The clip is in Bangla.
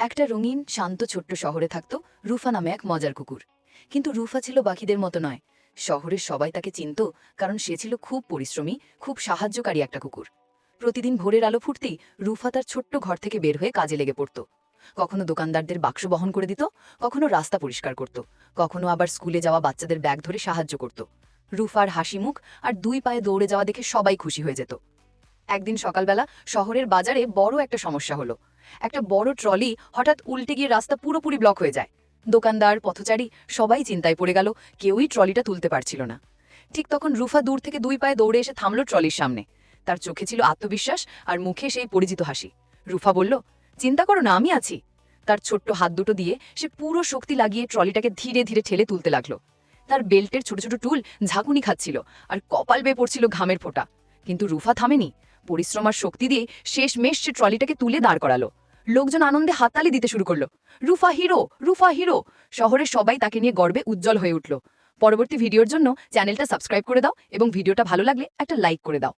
একটা রঙিন শান্ত ছোট্ট শহরে থাকত রুফা নামে এক মজার কুকুর। কিন্তু রুফা ছিল বাকিদের মতো নয়। শহরের সবাই তাকে চিনত, কারণ সে ছিল খুব পরিশ্রমী, খুব সাহায্যকারী একটা কুকুর। প্রতিদিন ভোরের আলো ফুটতেই রুফা তার ছোট্ট ঘর থেকে বের হয়ে কাজে লেগে পড়ত। কখনো দোকানদারদের বাক্স বহন করে দিত, কখনো রাস্তা পরিষ্কার করত, কখনো আবার স্কুলে যাওয়া বাচ্চাদের ব্যাগ ধরে সাহায্য করত। রুফার হাসি মুখ আর দুই পায়ে দৌড়ে যাওয়া দেখে সবাই খুশি হয়ে যেত। একদিন সকালবেলা শহরের বাজারে বড় একটা সমস্যা হলো। একটা বড় ট্রলি হঠাৎ উল্টে গিয়ে রাস্তা পুরোপুরি ব্লক হয়ে যায়। দোকানদার, পথচারী সবাই চিন্তায় পড়ে গেল, কেউই ট্রলিটা তুলতে পারছিল না। ঠিক তখন রুফা দূর থেকে দুই পায়ে দৌড়ে এসে থামল ট্রলির সামনে। তার চোখে ছিল আত্মবিশ্বাস আর মুখে সেই পরিচিত হাসি। রুফা বলল, চিন্তা করো না, আমি আছি। তার ছোট্ট হাত দুটো দিয়ে সে পুরো শক্তি লাগিয়ে ট্রলিটাকে ধীরে ধীরে ঠেলে তুলতে লাগলো। তার বেল্টের ছোট ছোট টুল ঝাঁকুনি খাচ্ছিল আর কপাল বেয়ে পড়ছিল ঘামের ফোঁটা। কিন্তু রুফা থামেনি। পরিশ্রম আর শক্তি দিয়ে শেষমেশ সে ট্রলিটাকে তুলে দাঁড় করালো। লোকজন আনন্দে হাততালি দিতে শুরু করলো। Rufa hero, Rufa hero! শহরের সবাই তাকে নিয়ে গর্বে উজ্জ্বল হয়ে উঠল। পরবর্তী ভিডিওর জন্য চ্যানেলটা সাবস্ক্রাইব করে দাও এবং ভিডিওটা ভালো লাগলে একটা লাইক করে দাও।